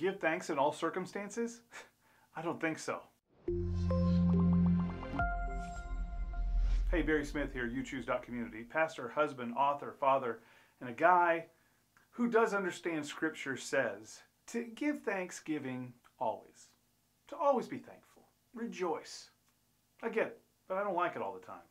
give thanks in all circumstances? I don't think so. Hey, Barry Smith here, YouChoose.Community, pastor, husband, author, father, and a guy who does understand Scripture says to give thanksgiving always, to always be thankful, rejoice. I get it, but I don't like it all the time.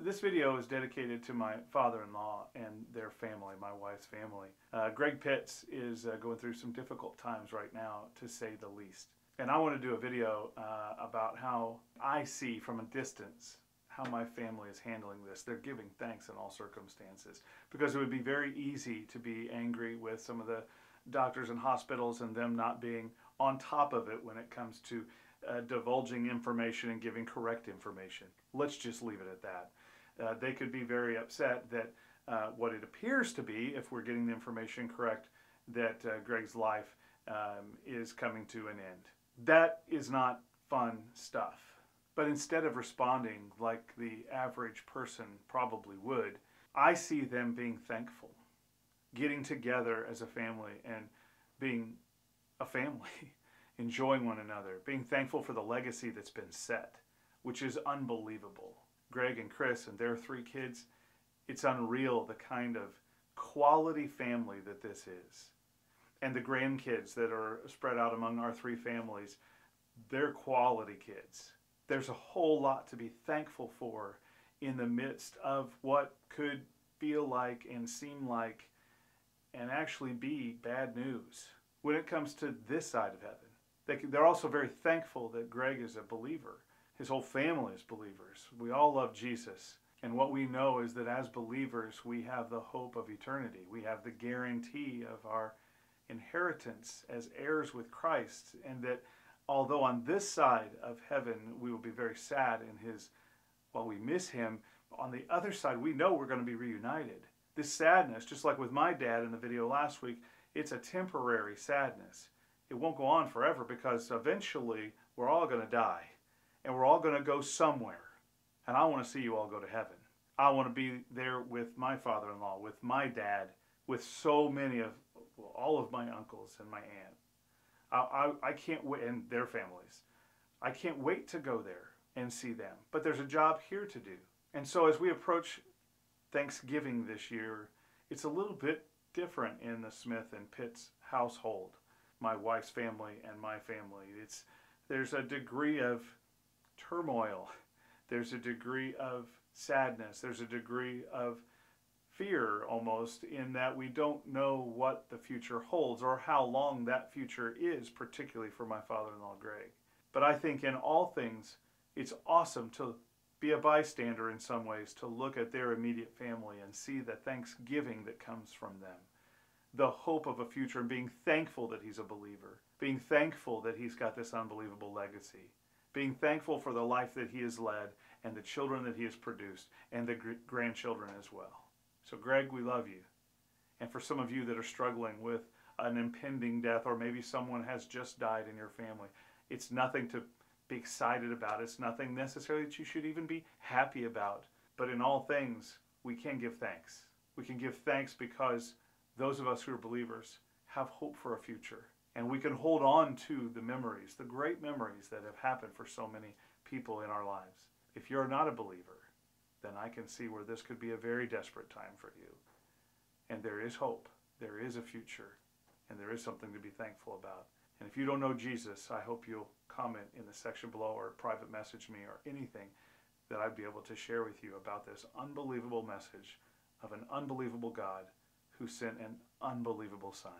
This video is dedicated to my father-in-law and their family, my wife's family. Greg Pitts is going through some difficult times right now, to say the least. And I want to do a video about how I see from a distance how my family is handling this. They're giving thanks in all circumstances, because it would be very easy to be angry with some of the doctors and hospitals and them not being on top of it when it comes to divulging information and giving correct information. Let's just leave it at that. They could be very upset that what it appears to be, if we're getting the information correct, that Greg's life is coming to an end. That is not fun stuff. But instead of responding like the average person probably would, I see them being thankful, getting together as a family and being a family, enjoying one another, being thankful for the legacy that's been set, which is unbelievable. Greg and Chris and their 3 kids, it's unreal the kind of quality family that this is. And the grandkids that are spread out among our 3 families, they're quality kids. There's a whole lot to be thankful for in the midst of what could feel like and seem like and actually be bad news when it comes to this side of heaven. They're also very thankful that Greg is a believer. His whole family is believers. We all love Jesus. And what we know is that as believers, we have the hope of eternity. We have the guarantee of our inheritance as heirs with Christ, and that although on this side of heaven we will be very sad while we miss him, on the other side we know we're going to be reunited. This sadness, just like with my dad in the video last week, it's a temporary sadness. It won't go on forever, because eventually we're all going to die and we're all going to go somewhere. And I want to see you all go to heaven. I want to be there with my father-in-law, with my dad, with so many of all of my uncles and my aunt. I can't wait, and their families. I can't wait to go there and see them. But there's a job here to do. And so as we approach Thanksgiving this year, it's a little bit different in the Smith and Pitts household. My wife's family and my family. There's a degree of turmoil. There's a degree of sadness. There's a degree of fear almost, in that we don't know what the future holds or how long that future is, particularly for my father-in-law Greg. But I think in all things, it's awesome to be a bystander in some ways, to look at their immediate family and see the thanksgiving that comes from them, the hope of a future, and being thankful that he's a believer, being thankful that he's got this unbelievable legacy, being thankful for the life that he has led and the children that he has produced and the grandchildren as well. So Greg, we love you. And for some of you that are struggling with an impending death, or maybe someone has just died in your family, it's nothing to be excited about. It's nothing necessarily that you should even be happy about. But in all things, we can give thanks. We can give thanks because those of us who are believers have hope for a future. And we can hold on to the memories, the great memories that have happened for so many people in our lives. If you're not a believer, then I can see where this could be a very desperate time for you. And there is hope, there is a future, and there is something to be thankful about. And if you don't know Jesus, I hope you'll comment in the section below or private message me or anything that I'd be able to share with you about this unbelievable message of an unbelievable God who sent an unbelievable Son.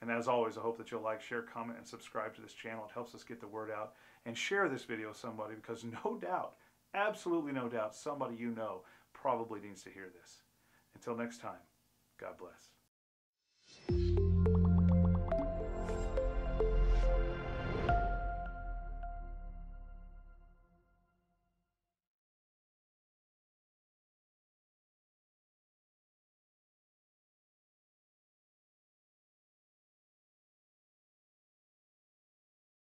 And as always, I hope that you'll like, share, comment, and subscribe to this channel. It helps us get the word out. And share this video with somebody, because no doubt, absolutely no doubt, somebody you know probably needs to hear this. Until next time, God bless.